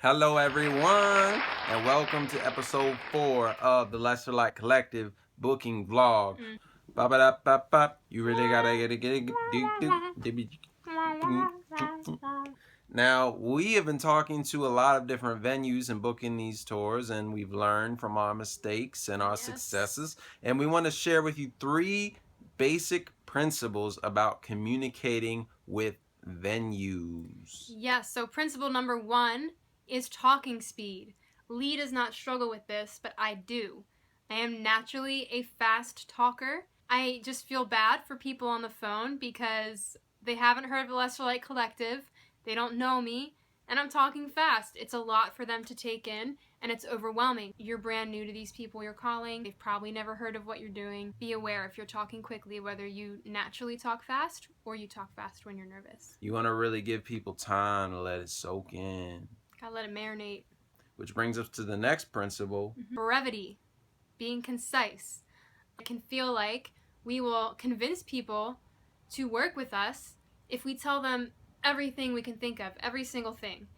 Hello everyone, and welcome to episode 4 of the Lesser Light Collective booking vlog. Ba-ba-da-ba-ba. You really gotta get it. Now, we have been talking to a lot of different venues and booking these tours, and we've learned from our mistakes and our successes, and we want to share with you 3 basic principles about communicating with venues. Yes, so principle number 1 is talking speed. Lee does not struggle with this, but I do. I am naturally a fast talker. I just feel bad for people on the phone because they haven't heard of the Lesser Light Collective, they don't know me, and I'm talking fast. It's a lot for them to take in, and it's overwhelming. You're brand new to these people you're calling. They've probably never heard of what you're doing. Be aware if you're talking quickly, whether you naturally talk fast or you talk fast when you're nervous. You want to really give people time to let it soak in. Gotta let it marinate. Which brings us to the next principle. Brevity. Being concise. I can feel like we will convince people to work with us if we tell them everything we can think of, every single thing.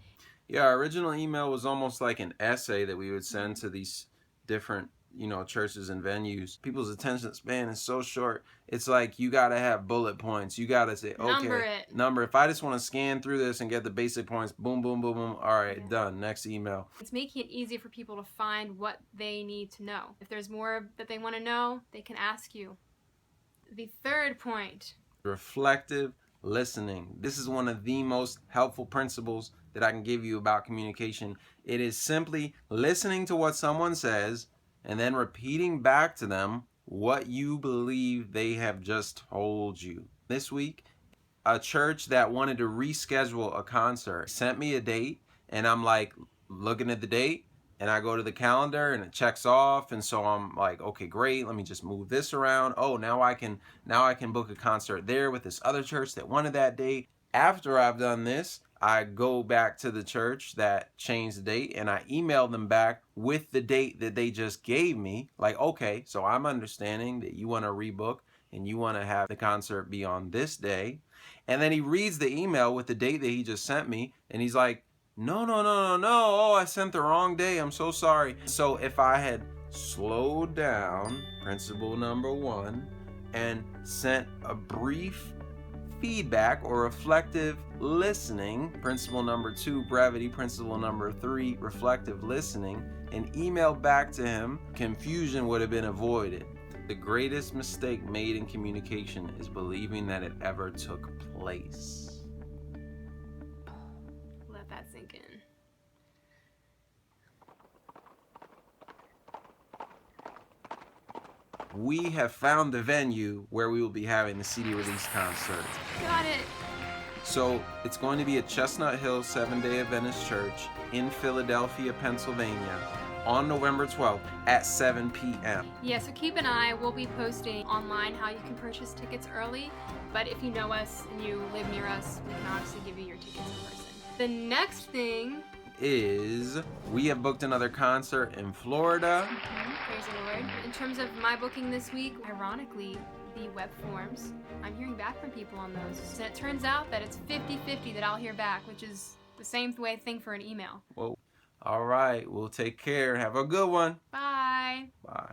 Yeah, our original email was almost like an essay that we would send to these different, churches and venues. People's attention span is so short. It's like you got to have bullet points. You got to say, okay, number. If I just want to scan through this and get the basic points, boom, boom, boom, boom. All right, done. Next email. It's making it easy for people to find what they need to know. If there's more that they want to know, they can ask you. The third point. Reflective listening. This is one of the most helpful principles that I can give you about communication. It is simply listening to what someone says and then repeating back to them what you believe they have just told you. This week, a church that wanted to reschedule a concert sent me a date, and I'm like looking at the date, and I go to the calendar and it checks off, and so I'm like, okay, great, let me just move this around. Oh, now I can book a concert there with this other church that wanted that date. After I've done this, I go back to the church that changed the date and I email them back with the date that they just gave me. Like, okay, so I'm understanding that you want to rebook and you want to have the concert be on this day. And then he reads the email with the date that he just sent me, and he's like, no, oh, I sent the wrong day, I'm so sorry. So if I had slowed down, principle number 1, and sent a brief feedback or reflective listening, principle number 2, brevity, principle number 3, reflective listening, and emailed back to him, confusion would have been avoided. The greatest mistake made in communication is believing that it ever took place. Let that sink in. We have found the venue where we will be having the CD release concert. Got it. So it's going to be at Chestnut Hill Seventh-day Adventist Church in Philadelphia, Pennsylvania on November 12th at 7 p.m. Yeah, so keep an eye. We'll be posting online how you can purchase tickets early, but if you know us and you live near us, we can obviously give you your tickets in person. The next thing is we have booked another concert in Florida. Praise the Lord. In terms of my booking this week, ironically, the web forms, I'm hearing back from people on those. So it turns out that it's 50-50 that I'll hear back, which is the same thing for an email. Whoa. All right, we'll take care. Have a good one. Bye. Bye.